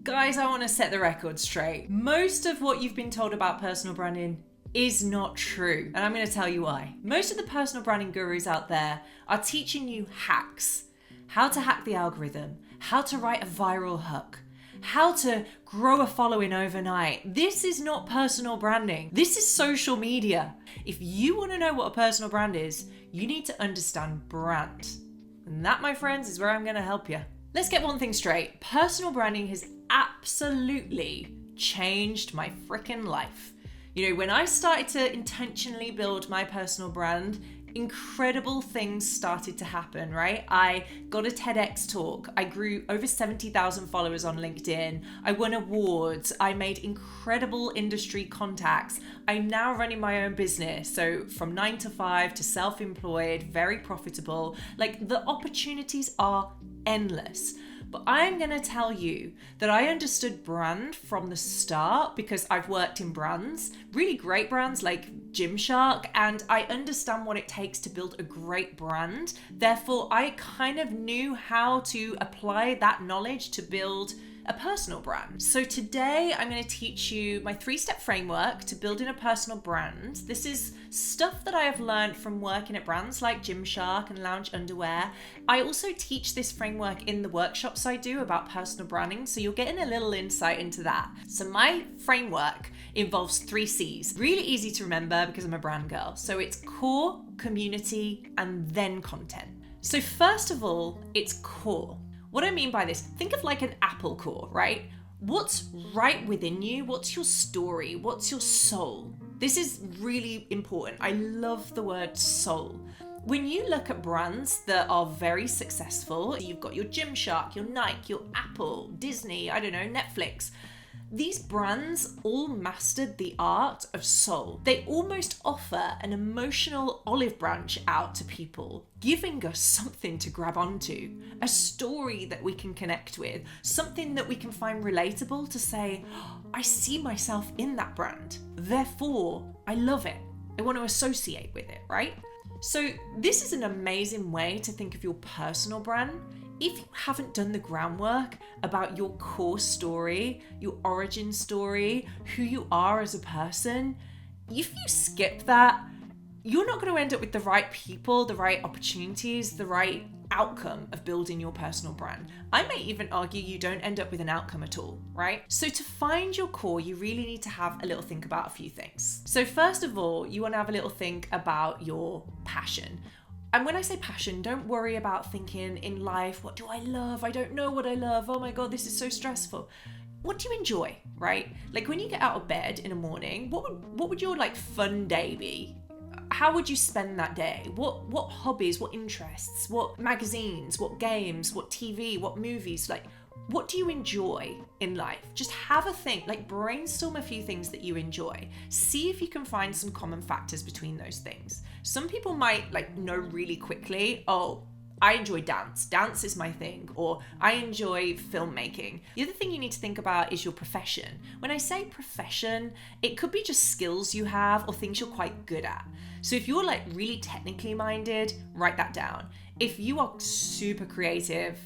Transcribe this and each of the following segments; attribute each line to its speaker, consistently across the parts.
Speaker 1: Guys, I want to set the record straight. Most of what you've been told about personal branding is not true. And I'm going to tell you why. Most of the personal branding gurus out there are teaching you hacks. How to hack the algorithm, how to write a viral hook, how to grow a following overnight. This is not personal branding. This is social media. If you want to know what a personal brand is, you need to understand brand. And that, my friends, is where I'm going to help you. Let's get one thing straight. Personal branding has absolutely changed my freaking life. You know, when I started to intentionally build my personal brand, incredible things started to happen, right? I got a TEDx talk. I grew over 70,000 followers on LinkedIn. I won awards. I made incredible industry contacts. I'm now running my own business. So from 9 to 5 to self-employed, very profitable. Like, the opportunities are endless. But I'm going to tell you that I understood brand from the start because I've worked in brands, really great brands like Gymshark, and I understand what it takes to build a great brand. Therefore, I kind of knew how to apply that knowledge to build a personal brand. So today I'm going to teach you my 3-step framework to building a personal brand. This is stuff that I have learned from working at brands like Gymshark and Lounge Underwear. I also teach this framework in the workshops I do about personal branding, so you're getting a little insight into that. So my framework involves 3 C's. Really easy to remember because I'm a brand girl. So it's core, community, and then content. So first of all, it's core. What I mean by this, think of like an apple core, right? What's right within you? What's your story? What's your soul? This is really important. I love the word soul. When you look at brands that are very successful, you've got your Gymshark, your Nike, your Apple, Disney, I don't know, Netflix. These brands all mastered the art of soul. They almost offer an emotional olive branch out to people, giving us something to grab onto, a story that we can connect with, something that we can find relatable to say, oh, I see myself in that brand. Therefore, I love it. I want to associate with it, right? So this is an amazing way to think of your personal brand. If you haven't done the groundwork about your core story, your origin story, who you are as a person, if you skip that, you're not going to end up with the right people, the right opportunities, the right outcome of building your personal brand. I may even argue you don't end up with an outcome at all, right? So to find your core, you really need to have a little think about a few things. So first of all, you want to have a little think about your passion. And when I say passion, don't worry about thinking in life, what do I love? I don't know what I love. Oh my God, this is so stressful. What do you enjoy, right? Like when you get out of bed in the morning, what would your like fun day be? How would you spend that day? What hobbies, what interests, what magazines, what games, what TV, what movies, like what do you enjoy in life? Just have a think, like brainstorm a few things that you enjoy. See if you can find some common factors between those things. Some people might like know really quickly, oh, I enjoy dance. Dance is my thing. Or I enjoy filmmaking. The other thing you need to think about is your profession. When I say profession, it could be just skills you have or things you're quite good at. So if you're like really technically minded, write that down. If you are super creative,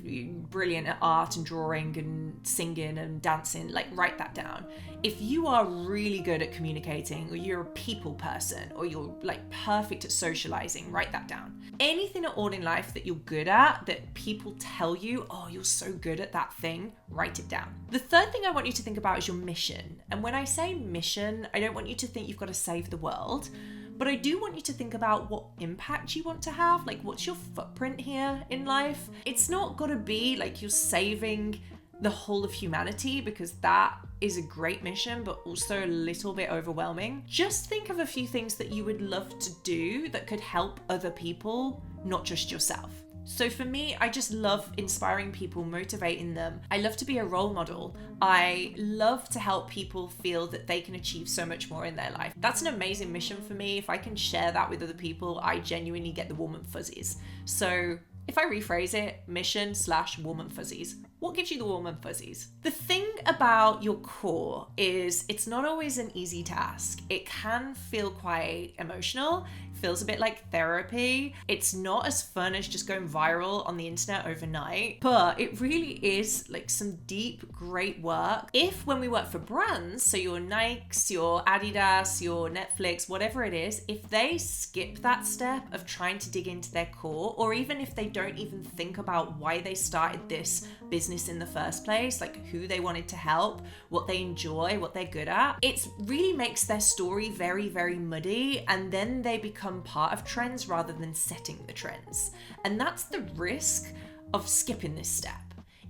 Speaker 1: brilliant at art and drawing and singing and dancing, like write that down. If you are really good at communicating, or you're a people person, or you're like perfect at socializing, write that down. Anything at all in life that you're good at, that people tell you, oh, you're so good at that thing, write it down. The third thing I want you to think about is your mission. And when I say mission, I don't want you to think you've got to save the world. But I do want you to think about what impact you want to have. Like, what's your footprint here in life? It's not got to be like you're saving the whole of humanity, because that is a great mission, but also a little bit overwhelming. Just think of a few things that you would love to do that could help other people, not just yourself. So for me, I just love inspiring people, motivating them. I love to be a role model. I love to help people feel that they can achieve so much more in their life. That's an amazing mission for me. If I can share that with other people, I genuinely get the warm and fuzzies. So if I rephrase it, mission/warm and fuzzies. What gives you the warm and fuzzies? The thing about your core is it's not always an easy task. It can feel quite emotional, feels a bit like therapy. It's not as fun as just going viral on the internet overnight, but it really is like some deep, great work. If when we work for brands, so your Nikes, your Adidas, your Netflix, whatever it is, if they skip that step of trying to dig into their core, or even if they don't even think about why they started this business in the first place, like who they wanted to help, what they enjoy, what they're good at, it really makes their story very, very muddy, and then they become part of trends rather than setting the trends. And that's the risk of skipping this step.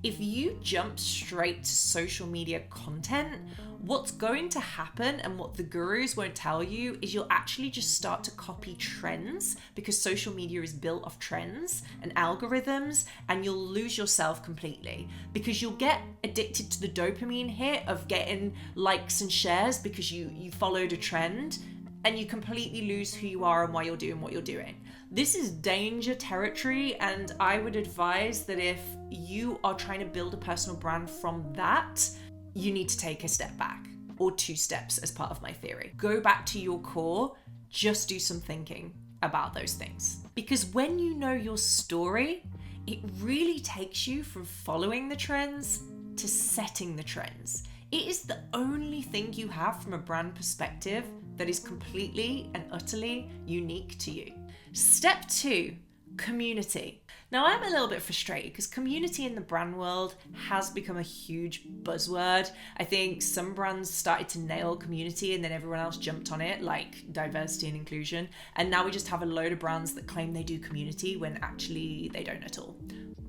Speaker 1: If you jump straight to social media content, what's going to happen, and what the gurus won't tell you, is you'll actually just start to copy trends, because social media is built off trends and algorithms, and you'll lose yourself completely, because you'll get addicted to the dopamine hit of getting likes and shares because you followed a trend, and you completely lose who you are and why you're doing what you're doing. This is danger territory, and I would advise that if you are trying to build a personal brand from that, you need to take a step back, or 2 steps as part of my theory. Go back to your core, just do some thinking about those things. Because when you know your story, it really takes you from following the trends to setting the trends. It is the only thing you have from a brand perspective that is completely and utterly unique to you. Step 2, community. Now, I'm a little bit frustrated because community in the brand world has become a huge buzzword. I think some brands started to nail community and then everyone else jumped on it, like diversity and inclusion. And now we just have a load of brands that claim they do community when actually they don't at all.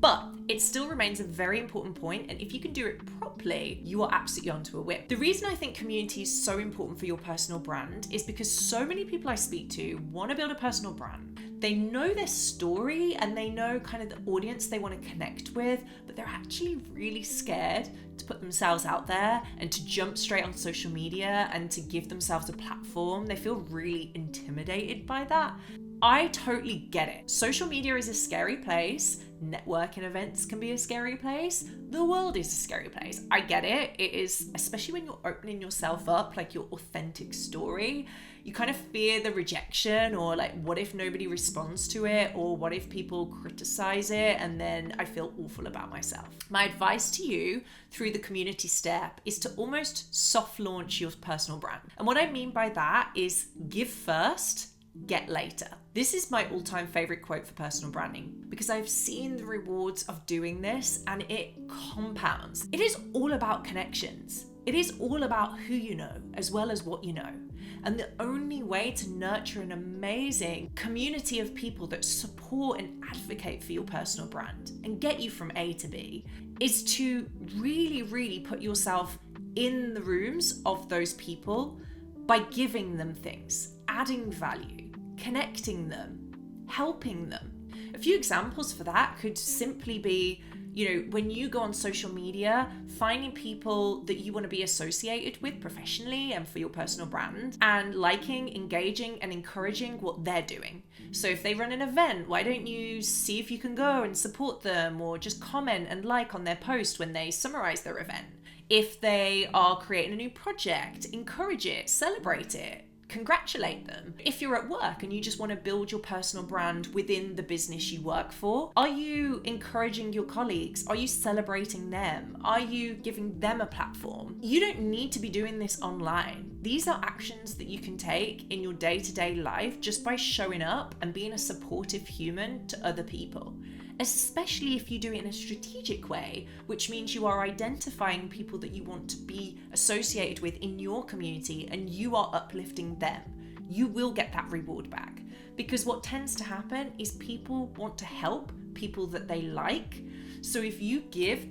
Speaker 1: But it still remains a very important point, and if you can do it properly, you are absolutely onto a whim. The reason I think community is so important for your personal brand is because so many people I speak to want to build a personal brand. They know their story and they know kind of the audience they want to connect with, but they're actually really scared to put themselves out there and to jump straight on social media and to give themselves a platform. They feel really intimidated by that. I totally get it. Social media is a scary place. Networking events can be a scary place. The world is a scary place. I get it. It is, especially when you're opening yourself up, like your authentic story. You kind of fear the rejection, or like, what if nobody responds to it? Or what if people criticize it? And then I feel awful about myself. My advice to you through the community step is to almost soft launch your personal brand. And what I mean by that is give first, get later. This is my all-time favorite quote for personal branding because I've seen the rewards of doing this and it compounds. It is all about connections. It is all about who you know as well as what you know. And the only way to nurture an amazing community of people that support and advocate for your personal brand and get you from A to B is to really, really put yourself in the rooms of those people by giving them things, adding value, connecting them, helping them. A few examples for that could simply be, when you go on social media, finding people that you want to be associated with professionally and for your personal brand, and liking, engaging, and encouraging what they're doing. So if they run an event, why don't you see if you can go and support them, or just comment and like on their post when they summarize their event? If they are creating a new project, encourage it, celebrate it, congratulate them. If you're at work and you just want to build your personal brand within the business you work for, are you encouraging your colleagues? Are you celebrating them? Are you giving them a platform? You don't need to be doing this online. These are actions that you can take in your day-to-day life just by showing up and being a supportive human to other people. Especially if you do it in a strategic way, which means you are identifying people that you want to be associated with in your community and you are uplifting them. You will get that reward back, because what tends to happen is people want to help people that they like. So if you give,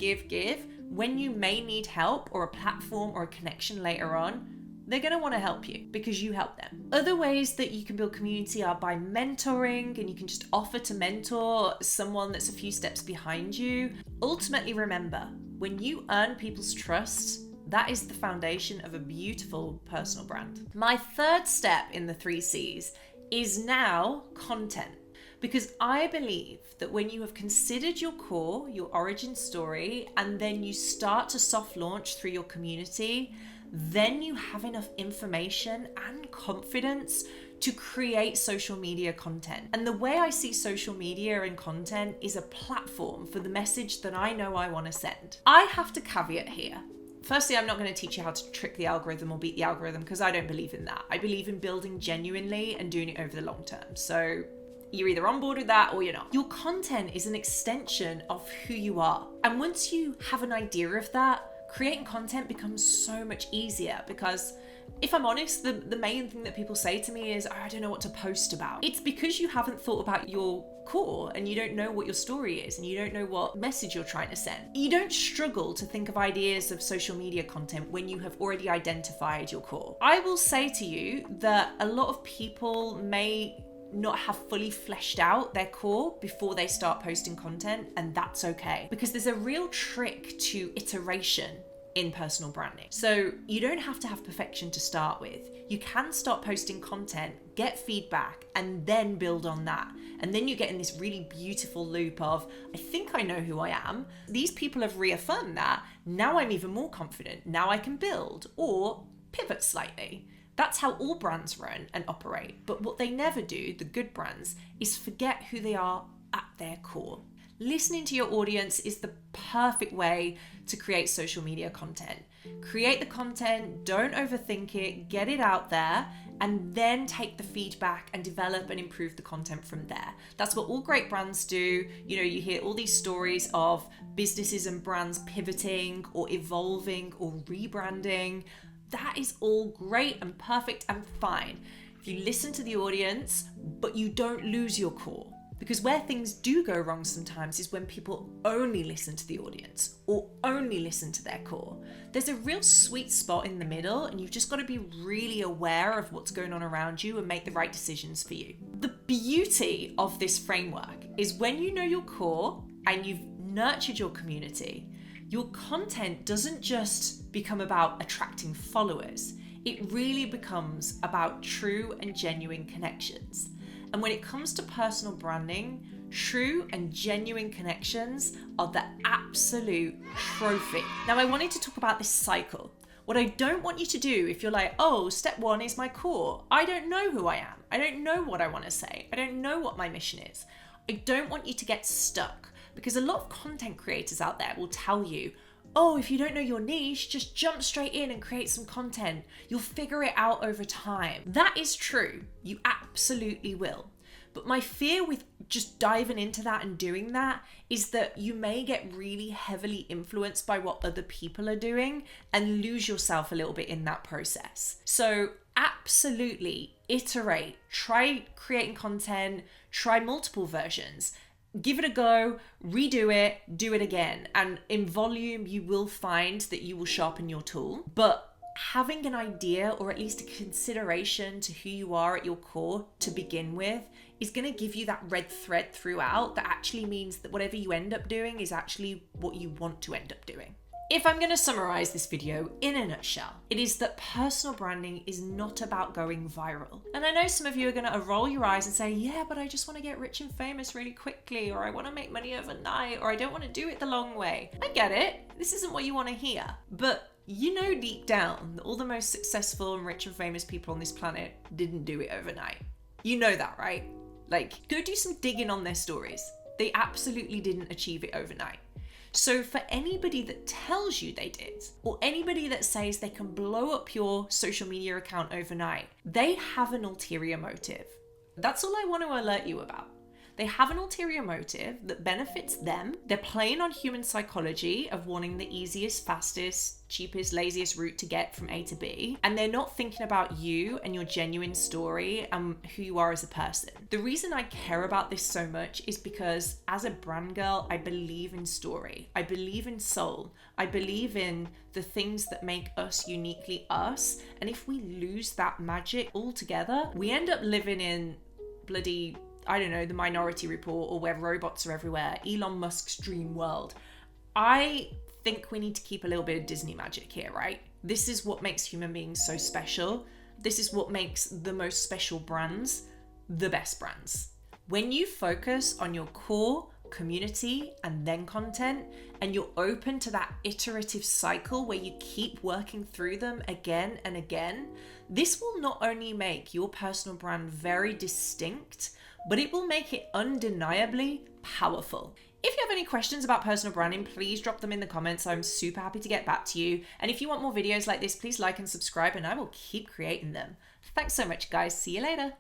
Speaker 1: when you may need help or a platform or a connection later on, they're going to want to help you because you help them. Other ways that you can build community are by mentoring, and you can just offer to mentor someone that's a few steps behind you. Ultimately, remember, when you earn people's trust, that is the foundation of a beautiful personal brand. My third step in the 3 C's is now content. Because I believe that when you have considered your core, your origin story, and then you start to soft launch through your community, then you have enough information and confidence to create social media content. And the way I see social media and content is a platform for the message that I know I want to send. I have to caveat here. Firstly, I'm not going to teach you how to trick the algorithm or beat the algorithm because I don't believe in that. I believe in building genuinely and doing it over the long term. So you're either on board with that or you're not. Your content is an extension of who you are. And once you have an idea of that, creating content becomes so much easier because if I'm honest, the main thing that people say to me is, oh, I don't know what to post about. It's because you haven't thought about your core and you don't know what your story is and you don't know what message you're trying to send. You don't struggle to think of ideas of social media content when you have already identified your core. I will say to you that a lot of people may not have fully fleshed out their core before they start posting content, and that's okay because there's a real trick to iteration in personal branding. So you don't have to have perfection to start with. You can start posting content, get feedback, and then build on that. And then you get in this really beautiful loop of, I think I know who I am. These people have reaffirmed that. Now I'm even more confident. Now I can build or pivot slightly. That's how all brands run and operate. But what they never do, the good brands, is forget who they are at their core. Listening to your audience is the perfect way to create social media content. Create the content, don't overthink it, get it out there, and then take the feedback and develop and improve the content from there. That's what all great brands do. You know, you hear all these stories of businesses and brands pivoting or evolving or rebranding. That is all great and perfect and fine if you listen to the audience, but you don't lose your core. Because where things do go wrong sometimes is when people only listen to the audience or only listen to their core. There's a real sweet spot in the middle, and you've just got to be really aware of what's going on around you and make the right decisions for you. The beauty of this framework is when you know your core and you've nurtured your community, your content doesn't just become about attracting followers. It really becomes about true and genuine connections. And when it comes to personal branding, true and genuine connections are the absolute trophy. Now, I wanted to talk about this cycle. What I don't want you to do if you're like, oh, step one is my core. I don't know who I am. I don't know what I want to say. I don't know what my mission is. I don't want you to get stuck because a lot of content creators out there will tell you, oh, if you don't know your niche, just jump straight in and create some content. You'll figure it out over time. That is true. You absolutely will. But my fear with just diving into that and doing that is that you may get really heavily influenced by what other people are doing and lose yourself a little bit in that process. So absolutely iterate, try creating content, try multiple versions. Give it a go, redo it, do it again. And in volume, you will find that you will sharpen your tool. But having an idea or at least a consideration to who you are at your core to begin with is going to give you that red thread throughout that actually means that whatever you end up doing is actually what you want to end up doing. If I'm going to summarize this video in a nutshell, it is that personal branding is not about going viral. And I know some of you are going to roll your eyes and say, yeah, but I just want to get rich and famous really quickly, or I want to make money overnight, or I don't want to do it the long way. I get it. This isn't what you want to hear. But you know deep down that all the most successful and rich and famous people on this planet didn't do it overnight. You know that, right? Like, go do some digging on their stories. They absolutely didn't achieve it overnight. So for anybody that tells you they did, or anybody that says they can blow up your social media account overnight, they have an ulterior motive. That's all I want to alert you about. They have an ulterior motive that benefits them. They're playing on human psychology of wanting the easiest, fastest, cheapest, laziest route to get from A to B. And they're not thinking about you and your genuine story and who you are as a person. The reason I care about this so much is because as a brand girl, I believe in story. I believe in soul. I believe in the things that make us uniquely us. And if we lose that magic altogether, we end up living in bloody, I don't know, the Minority Report or where robots are everywhere, Elon Musk's dream world. I think we need to keep a little bit of Disney magic here, right? This is what makes human beings so special. This is what makes the most special brands the best brands. When you focus on your core, community and then content, and you're open to that iterative cycle where you keep working through them again and again, this will not only make your personal brand very distinct, but it will make it undeniably powerful. If you have any questions about personal branding, please drop them in the comments. I'm super happy to get back to you. And if you want more videos like this, please like and subscribe, and I will keep creating them. Thanks so much, guys. See you later.